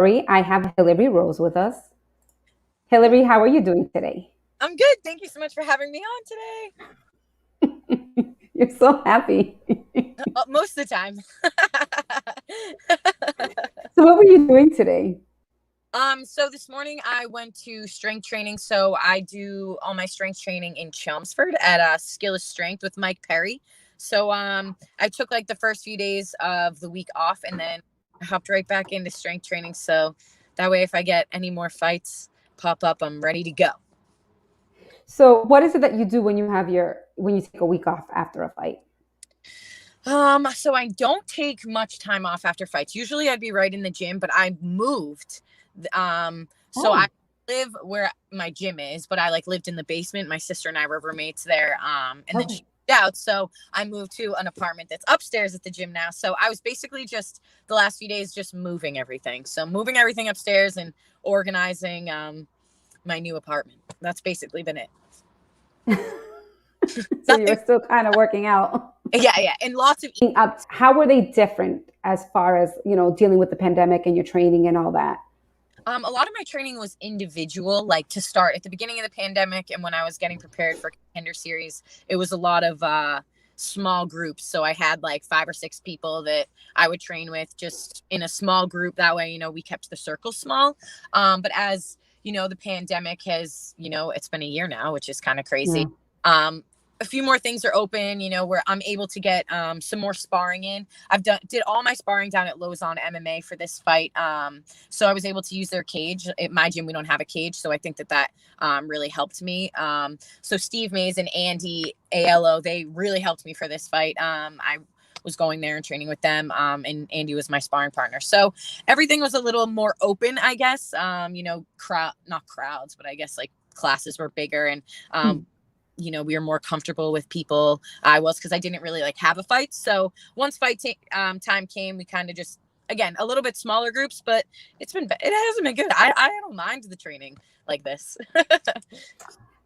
I have Hilarie Rose with us. Hilarie, how are you doing today? I'm good. Thank you so much for having me on today. You're so happy. Most of the time. So, what were you doing today? So this morning I went to strength training. So I do all my strength training in Chelmsford at Skills Strength with Mike Perry. So I took like the first few days of the week off and then I hopped right back into strength training. So that way if I get any more fights pop up, I'm ready to go. So, what is it that you do when you take a week off after a fight? So I don't take much time off after fights. Usually I'd be right in the gym, but I moved. So I Oh, live where my gym is, but I like lived in the basement. My sister and I were roommates there. And then she oh. moved out. So I moved to an apartment that's upstairs at the gym now. So I was basically just the last few days just moving everything. So moving everything upstairs and organizing my new apartment. That's basically been it. So Nothing. you're still kind of working out. Yeah, yeah. And lots of How were they different as far as dealing with the pandemic and your training and all that? A lot of my training was individual, like to start at the beginning of the pandemic. And when I was getting prepared for Contender Series, it was a lot of small groups. So I had like 5 or 6 people that I would train with just in a small group. That way, we kept the circle small. But as the pandemic has, it's been a year now, which is kind of crazy. Yeah. Um, a few more things are open, where I'm able to get some more sparring in. Did all my sparring down at Lozon MMA for this fight. So I was able to use their cage. At my gym, we don't have a cage. So I think that really helped me. So Steve Mays and Andy ALO, they really helped me for this fight. I was going there and training with them. And Andy was my sparring partner. So everything was a little more open, I guess. Not crowds, but I guess like classes were bigger and, Hmm. we were more comfortable with people. I was, because I didn't really like have a fight. So once time came, we kind of just, again, a little bit smaller groups, but it hasn't been good. I don't mind the training like this.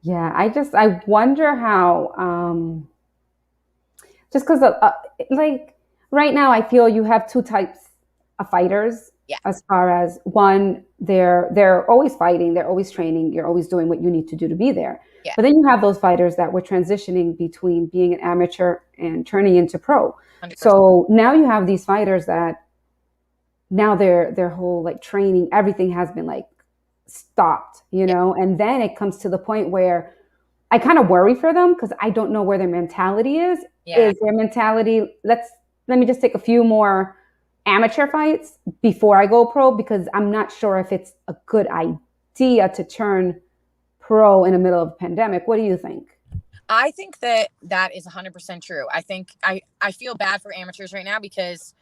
Yeah, I wonder how just because like right now I feel you have two types of fighters Yeah. as far as one they're always fighting, they're always training, you're always doing what you need to do to be there, Yeah. but then you have those fighters that were transitioning between being an amateur and turning into pro. 100%. So now you have these fighters that now their whole like training, everything has been like stopped, Yeah. and then it comes to the point where I kind of worry for them because I don't know where their mentality is. Yeah. Is their mentality, let me just take a few more amateur fights before I go pro, because I'm not sure if it's a good idea to turn pro in the middle of a pandemic. What do you think? I think that is 100% true. I feel bad for amateurs right now because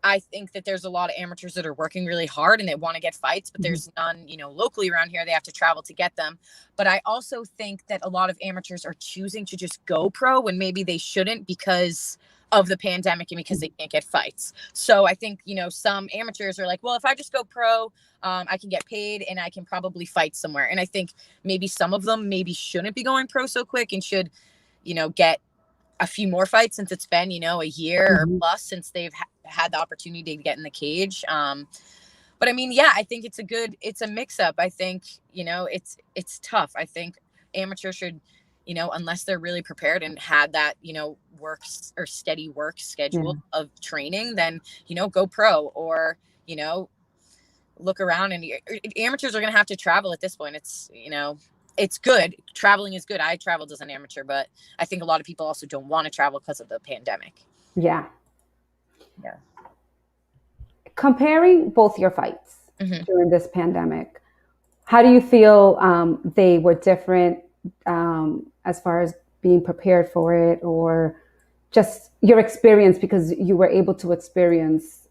I think that there's a lot of amateurs that are working really hard and they want to get fights, but Mhm. there's none, locally around here. They have to travel to get them. But I also think that a lot of amateurs are choosing to just go pro when maybe they shouldn't because of the pandemic and because they can't get fights. So I think, some amateurs are like, well, if I just go pro, I can get paid and I can probably fight somewhere. And I think maybe some of them maybe shouldn't be going pro so quick and should, get a few more fights since it's been, a year or Mhm. plus since they've had the opportunity to get in the cage. But I mean, yeah, I think it's a mix up. I think, it's tough. I think amateurs should, unless they're really prepared and had that, works or steady work schedule Yeah. of training, then, go pro or, you know, look around and amateurs are going to have to travel at this point. It's good. Traveling is good. I traveled as an amateur, but I think a lot of people also don't want to travel because of the pandemic. Yeah. Yeah. Comparing both your fights Hmm. during this pandemic, how do you feel they were different as far as being prepared for it, or just your experience, because you were able to experience,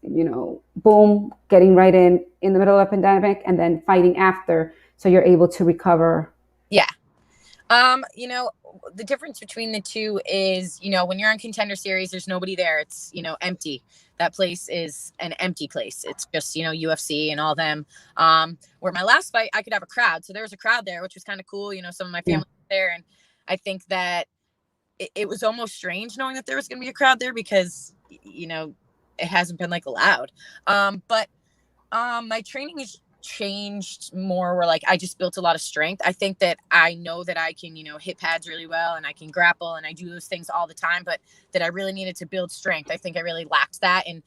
boom, getting right in the middle of a pandemic and then fighting after, so you're able to recover. Yeah. The difference between the two is, when you're on Contender Series, there's nobody there. It's, empty. That place is an empty place. It's just, UFC and all them. Where my last fight, I could have a crowd. So there was a crowd there, which was kind of cool. Some of my Yeah. family was there. And I think that it was almost strange knowing that there was going to be a crowd there because, it hasn't been like allowed. But My training has changed more where like I just built a lot of strength. I think that I know that I can, hit pads really well and I can grapple and I do those things all the time, but that I really needed to build strength. I think I really lacked that. And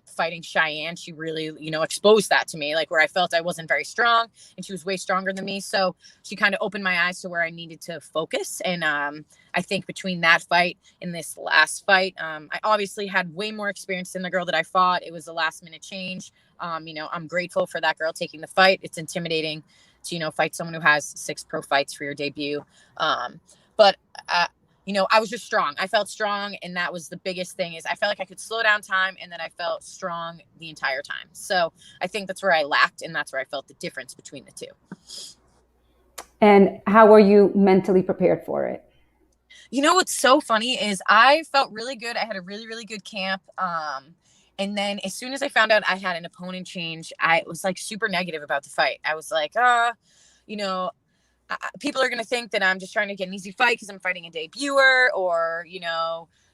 fighting Cheyenne, she really, exposed that to me, like where I felt I wasn't very strong and she was way stronger than me. So she kind of opened my eyes to where I needed to focus. And I think between that fight and this last fight, I obviously had way more experience than the girl that I fought. It was a last minute change. I'm grateful for that girl taking the fight. It's intimidating to, fight someone who has 6 pro fights for your debut. But I was just strong. I felt strong. And that was the biggest thing is I felt like I could slow down time and then I felt strong the entire time. So I think that's where I lacked. And that's where I felt the difference between the two. And how were you mentally prepared for it? What's so funny is I felt really good. I had a really, really good camp. And then as soon as I found out I had an opponent change, I was like super negative about the fight. I was like, you know, people are going to think that I'm just trying to get an easy fight because I'm fighting a debuter or,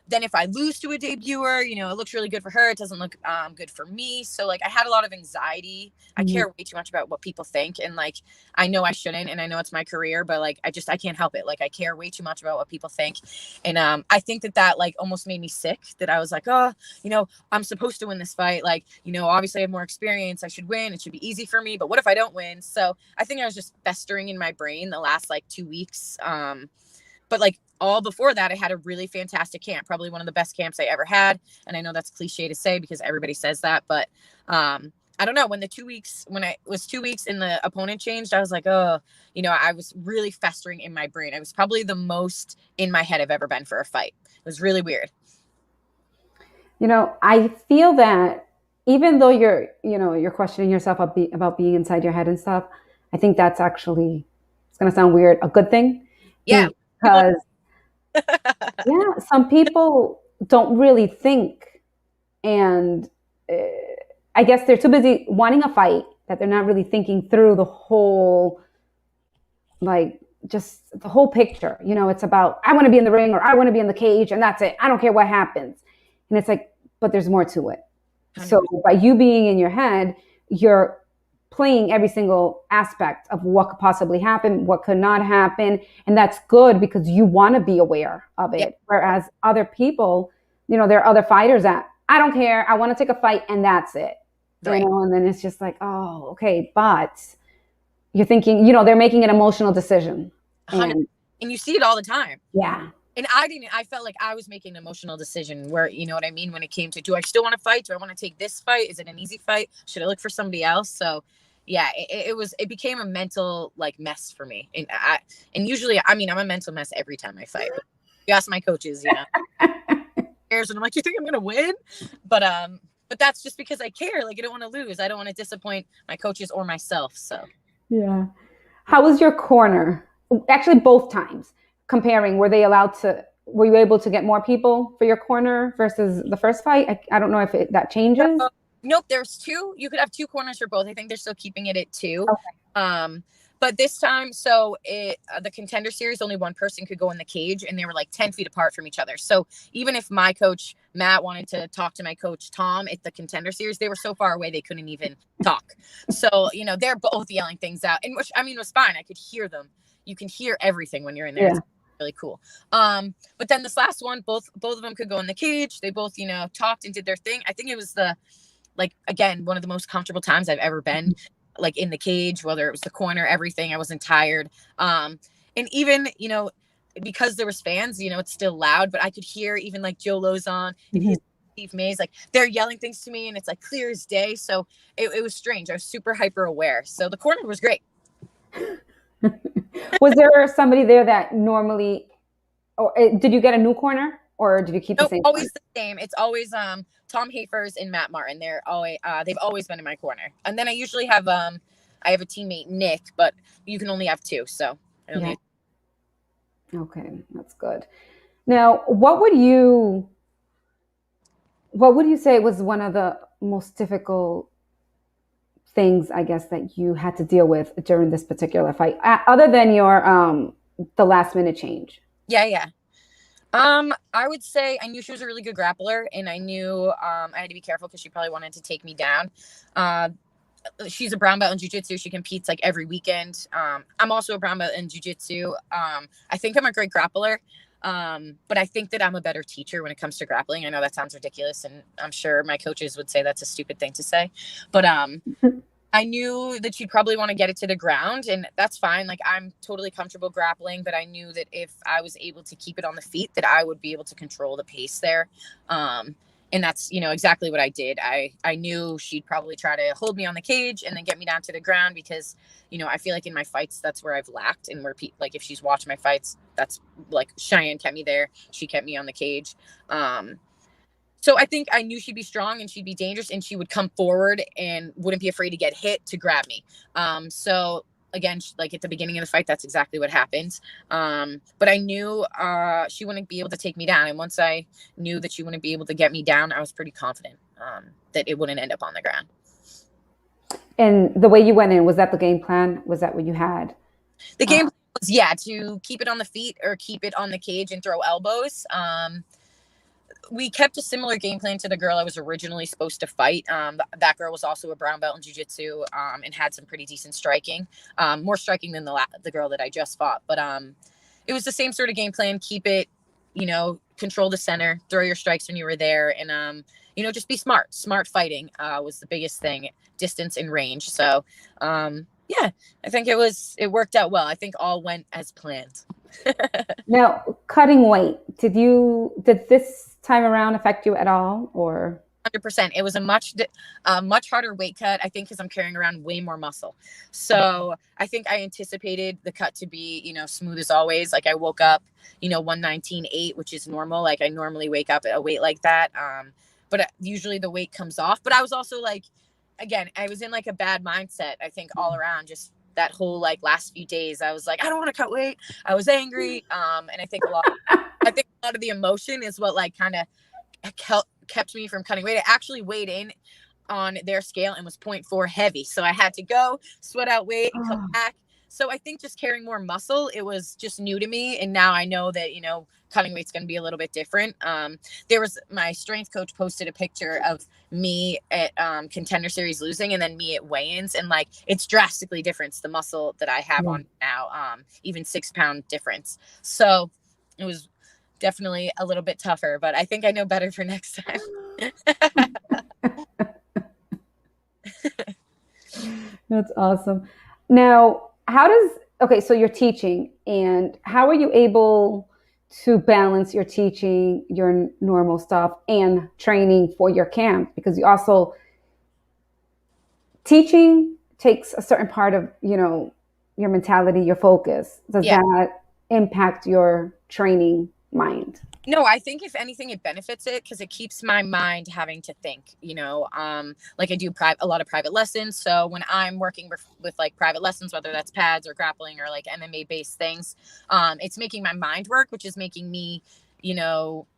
then if I lose to a debuter, it looks really good for her. It doesn't look good for me. So like I had a lot of anxiety. I care way too much about what people think. And like, I know I shouldn't, and I know it's my career, but like, I can't help it. Like I care way too much about what people think. And I think that like almost made me sick that I was like, I'm supposed to win this fight. Like, obviously I have more experience. I should win. It should be easy for me. But what if I don't win? So I think I was just festering in my brain the last like 2 weeks. But like all before that, I had a really fantastic camp, probably one of the best camps I ever had. And I know that's cliche to say because everybody says that, but I don't know, when I was 2 weeks and the opponent changed, I was like, I was really festering in my brain. I was probably the most in my head I've ever been for a fight. It was really weird. I feel that even though you're questioning yourself about being inside your head and stuff, I think that's actually, it's going to sound weird, a good thing. Yeah. Because, yeah, some people don't really think. And I guess they're too busy wanting a fight that they're not really thinking through the whole, like, just the whole picture. It's about, I want to be in the ring or I want to be in the cage and that's it. I don't care what happens. And it's like, but there's more to it. 100%. So by you being in your head, you're playing every single aspect of what could possibly happen, what could not happen. And that's good because you want to be aware of it. Yep. Whereas other people, there are other fighters that I don't care. I want to take a fight and that's it. Right. And then it's just like, oh, okay. But you're thinking, they're making an emotional decision. And you see it all the time. Yeah. And I felt like I was making an emotional decision where, you know what I mean? When it came to, do I still want to fight? Do I want to take this fight? Is it an easy fight? Should I look for somebody else? So yeah, it became a mental like mess for me. And usually, I'm a mental mess every time I fight. You ask my coaches, and I'm like, you think I'm going to win? But that's just because I care. Like, I don't want to lose. I don't want to disappoint my coaches or myself. So yeah. How was your corner? Actually, both times. Comparing, were you able to get more people for your corner versus the first fight? I don't know if that changes. Nope, there's 2. You could have 2 corners for both. I think they're still keeping it at 2. Okay. But this time, so the contender series, only one person could go in the cage, and they were like 10 feet apart from each other. So even if my coach Matt wanted to talk to my coach Tom at the contender series, they were so far away they couldn't even talk. So they're both yelling things out, and which was fine. I could hear them. You can hear everything when you're in there. Yeah. It's really cool. But then this last one, both of them could go in the cage. They both talked and did their thing. I think it was again, one of the most comfortable times I've ever been, like in the cage, whether it was the corner, everything. I wasn't tired. And even, because there was fans, it's still loud, but I could hear even like Joe Lozon and Steve Mays, like they're yelling things to me and it's like clear as day. So it was strange. I was super hyper aware. So the corner was great. Was there somebody there that normally, or did you get a new corner or did you keep the same? Always the same. It's always Tom Hafers and Matt Martin. They're always they've always been in my corner. And then I usually have I have a teammate Nick, but you can only have 2, so I don't need. Okay, that's good. Now, what would you say was one of the most difficult things, I guess, that you had to deal with during this particular fight, other than your the last minute change? Yeah. I would say I knew she was a really good grappler, and I knew I had to be careful because she probably wanted to take me down. Uh, she's a brown belt in jiu-jitsu. She competes like every weekend. I'm also a brown belt in jiu-jitsu. I think I'm a great grappler. But I think that I'm a better teacher when it comes to grappling. I know that sounds ridiculous, and I'm sure my coaches would say that's a stupid thing to say, but I knew that she'd probably want to get it to the ground, and that's fine. Like, I'm totally comfortable grappling, but I knew that if I was able to keep it on the feet, that I would be able to control the pace there. And that's, exactly what I did. I knew she'd probably try to hold me on the cage and then get me down to the ground because, I feel like in my fights, that's where I've lacked, and where like if she's watched my fights, that's like Cheyenne kept me there. She kept me on the cage. So I think I knew she'd be strong and she'd be dangerous, and she would come forward and wouldn't be afraid to get hit to grab me. So again, like at the beginning of the fight, that's exactly what happened. But I knew she wouldn't be able to take me down. And once I knew that she wouldn't be able to get me down, I was pretty confident that it wouldn't end up on the ground. And the way you went in, was that the game plan? Was that what you had? The game plan was, to keep it on the feet or keep it on the cage and throw elbows. We kept a similar game plan to the girl I was originally supposed to fight. That girl was also a brown belt in jiu-jitsu and had some pretty decent striking, more striking than the girl that I just fought. But it was the same sort of game plan. Keep it, control the center, throw your strikes when you were there, and, just be smart. Smart fighting was the biggest thing, distance and range. So, I think it worked out well. I think all went as planned. Now, cutting weight, did this time around affect you at all, or? 100%. It was a much harder weight cut, I think, because I'm carrying around way more muscle. So I think I anticipated the cut to be, smooth as always. Like, I woke up, 119.8, which is normal. Like, I normally wake up at a weight like that. But usually the weight comes off. But I was also like, again, I was in like a bad mindset, I think, all around. Just that whole like last few days, I was like, I don't want to cut weight. I was angry. And I think a lot of the emotion is what like kind of kept me from cutting weight. I actually weighed in on their scale and was 0.4 heavy. So I had to go sweat out weight and come back. So I think just carrying more muscle, it was just new to me. And now I know that, cutting weight's going to be a little bit different. There was my strength coach posted a picture of me at Contender Series losing and then me at weigh-ins. And like, it's drastically different. The muscle that I have on now, even 6 pound difference. So it was definitely a little bit tougher, but I think I know better for next time. That's awesome. Now, so you're teaching, and how are you able to balance your teaching, your normal stuff, and training for your camp? Because you also, teaching takes a certain part of, your mentality, your focus. Does that impact your training mind? No, I think if anything, it benefits it because it keeps my mind having to think, like I do a lot of private lessons. So when I'm working with like private lessons, whether that's pads or grappling or like MMA based things, it's making my mind work, which is making me,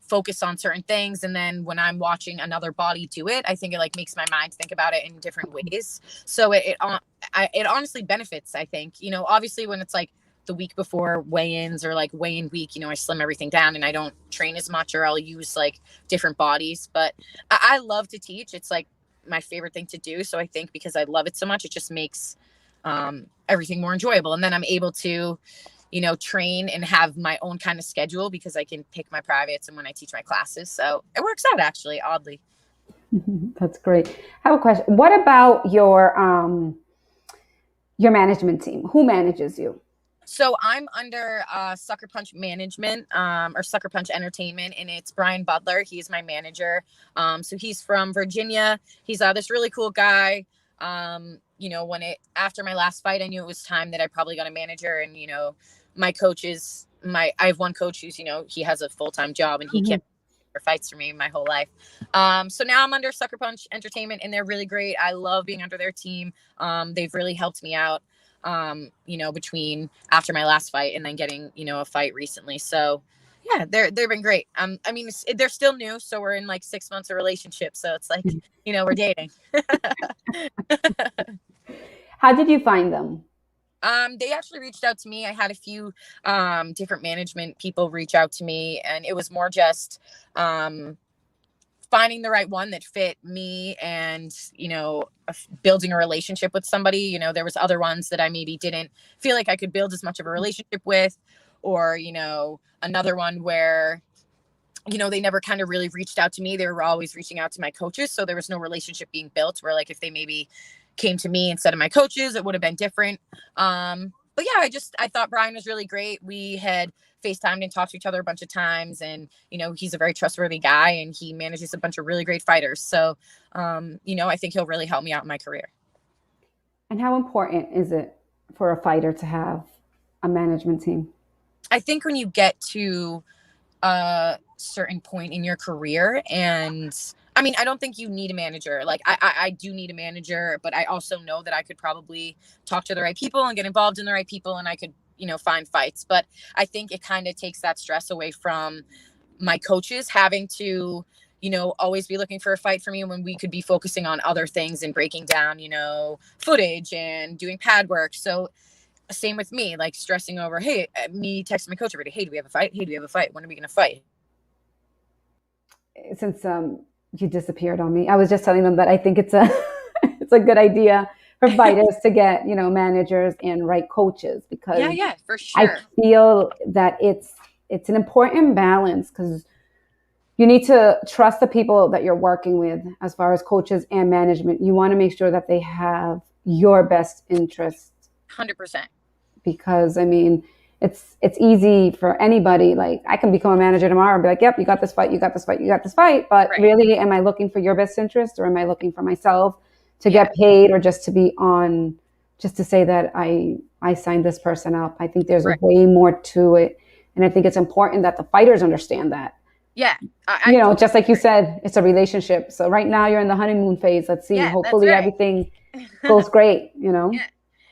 focus on certain things. And then when I'm watching another body do it, I think it like makes my mind think about it in different ways. So it honestly benefits, I think, obviously when it's like the week before weigh-ins or like weigh-in week, I slim everything down and I don't train as much, or I'll use like different bodies. But I love to teach. It's like my favorite thing to do. So I think because I love it so much, it just makes everything more enjoyable. And then I'm able to, train and have my own kind of schedule because I can pick my privates and when I teach my classes. So it works out actually, oddly. That's great. I have a question. What about your management team? Who manages you? So I'm under Sucker Punch Management or Sucker Punch Entertainment, and it's Brian Butler. He's my manager. So he's from Virginia. He's this really cool guy. After my last fight, I knew it was time that I probably got a manager, and my coaches, I have one coach who's he has a full-time job and he can't fights for me my whole life. So now I'm under Sucker Punch Entertainment, and they're really great. I love being under their team. They've really helped me out. Between after my last fight and then getting, a fight recently. So yeah, they've been great. They're still new. So we're in like 6 months of relationship. So it's like, we're dating. How did you find them? They actually reached out to me. I had a few different management people reach out to me, and it was more just finding the right one that fit me, and building a relationship with somebody. There was other ones that I maybe didn't feel like I could build as much of a relationship with, or another one where they never kind of really reached out to me. They were always reaching out to my coaches, so there was no relationship being built, where like if they maybe came to me instead of my coaches, it would have been different. But yeah, I thought Brian was really great. We had FaceTimed and talked to each other a bunch of times, and he's a very trustworthy guy, and he manages a bunch of really great fighters. So I think he'll really help me out in my career. And how important is it for a fighter to have a management team? I think when you get to a certain point in your career, and I mean, I don't think you need a manager. Like I do need a manager, but I also know that I could probably talk to the right people and get involved in the right people, and I could find fights. But I think it kind of takes that stress away from my coaches having to always be looking for a fight for me, when we could be focusing on other things and breaking down footage and doing pad work. So same with me, like stressing over, hey, me texting my coach every day, hey, do we have a fight? Hey, do we have a fight? When are we going to fight? Since you disappeared on me, I was just telling them that I think it's a it's a good idea for fighters to get managers and right coaches, because Yeah, for I sure. feel that it's an important balance, because you need to trust the people that you're working with as far as coaches and management. You want to make sure that they have your best interest, 100%. because I mean, it's easy for anybody. Like, I can become a manager tomorrow and be like, yep, you got this fight, you got this fight, you got this fight. But Right. really, am I looking for your best interest, or am I looking for myself to Yeah. get paid, or just to be on, just to say that I signed this person up? I think there's Right. way more to it. And I think it's important that the fighters understand that. Yeah. Just like you said, it's a relationship. So right now you're in the honeymoon phase. Let's see. Yeah, that's Hopefully right. everything goes great, Yeah.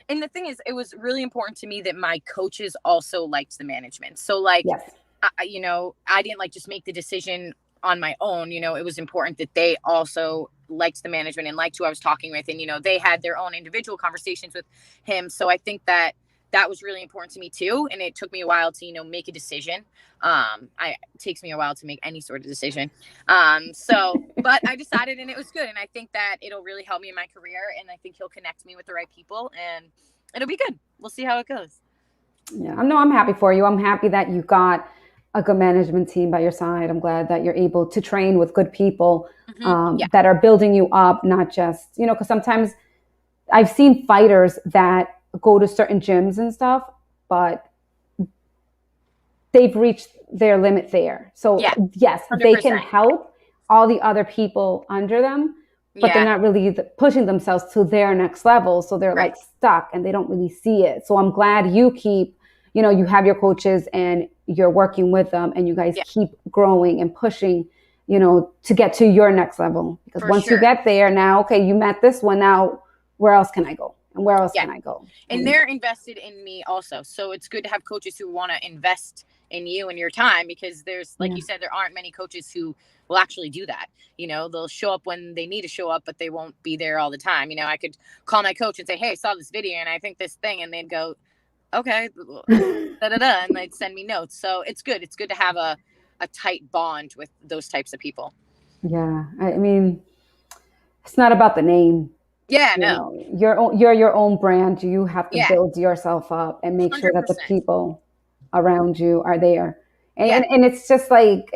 And the thing is, it was really important to me that my coaches also liked the management. So like, Yes. I didn't like just make the decision on my own. It was important that they also liked the management and liked who I was talking with. And, they had their own individual conversations with him. So I think that was really important to me too. And it took me a while to, make a decision. It takes me a while to make any sort of decision. But I decided, and it was good. And I think that it'll really help me in my career. And I think he'll connect me with the right people, and it'll be good. We'll see how it goes. Yeah. No, I'm happy for you. I'm happy that you got a good management team by your side. I'm glad that you're able to train with good people Yeah. that are building you up, not just, because sometimes I've seen fighters that go to certain gyms and stuff, but they've reached their limit there. So Yeah. yes, they can 100%. help all the other people under them, but they're Yeah. not really pushing themselves to their next level. So they're Right. like stuck and they don't really see it. So I'm glad you keep, you have your coaches and you're working with them, and you guys Yeah. keep growing and pushing, to get to your next level. Because For once you sure. get there, now, okay, you met this one, now where else can I go? And where else Yeah. can I go? And they're invested in me also. So it's good to have coaches who want to invest in you and your time, because there's, like Yeah. you said, there aren't many coaches who will actually do that. They'll show up when they need to show up, but they won't be there all the time. I could call my coach and say, hey, I saw this video and I think this thing, and they'd go, okay, and they'd send me notes. So it's good. It's good to have a tight bond with those types of people. Yeah. I mean, it's not about the name. Yeah, no. You're your own brand. You have to Yeah. build yourself up and make sure that the 100%. people around you are there. And Yeah. and it's just like,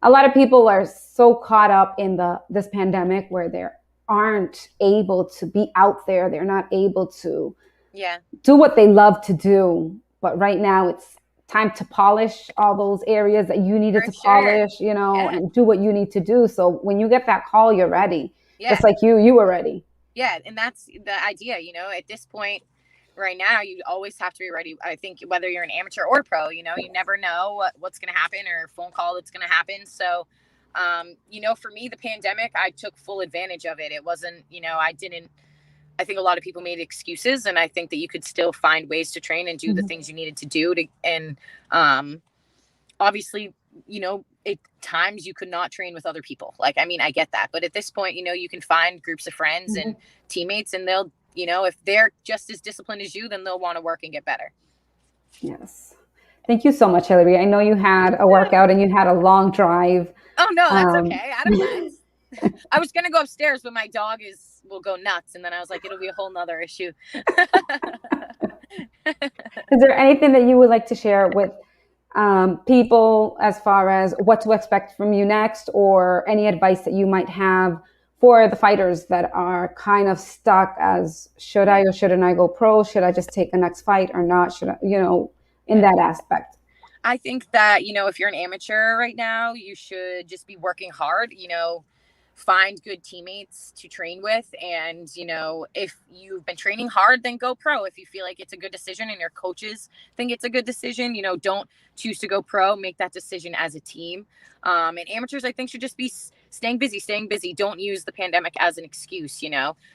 a lot of people are so caught up in this pandemic, where they aren't able to be out there. They're not able to Yeah. do what they love to do. But right now it's time to polish all those areas that you needed For to sure. polish, Yeah. and do what you need to do. So when you get that call, you're ready. Yeah. Just like you were ready. Yeah. And that's the idea, at this point right now, you always have to be ready. I think whether you're an amateur or pro, you never know what's going to happen, or a phone call that's going to happen. So, for me, the pandemic, I took full advantage of it. It wasn't, I think a lot of people made excuses, and I think that you could still find ways to train and do the things you needed to do and obviously, at times you could not train with other people. Like, I mean, I get that, but at this point, you can find groups of friends and teammates, and they'll If they're just as disciplined as you, then they'll want to work and get better. Yes. Thank you so much, Hilarie. I know you had a Yeah. workout and you had a long drive. Oh no, that's Um, okay. I was gonna go upstairs, but my dog will go nuts, and then I was like, it'll be a whole nother issue. is there anything that you would like to share with people as far as what to expect from you next, or any advice that you might have for the fighters that are kind of stuck as should I or shouldn't I go pro? Should I just take the next fight or not? Should I, in Yeah. that aspect? I think that, if you're an amateur right now, you should just be working hard, find good teammates to train with. And, if you've been training hard, then go pro. If you feel like it's a good decision and your coaches think it's a good decision, don't choose to go pro, make that decision as a team. And amateurs, I think, should just be staying busy. Don't use the pandemic as an excuse,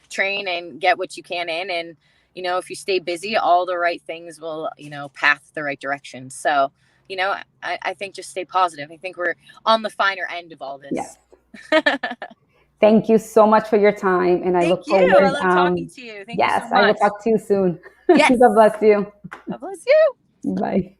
train and get what you can in. And, if you stay busy, all the right things will, path the right direction. So, I think just stay positive. I think we're on the finer end of all Yes. this. Thank you so much for your time, and I Thank look you. I forward. love talking to you. Thank you so Yes, I will much. talk to you soon. Yes. God bless you. God bless you. Bye.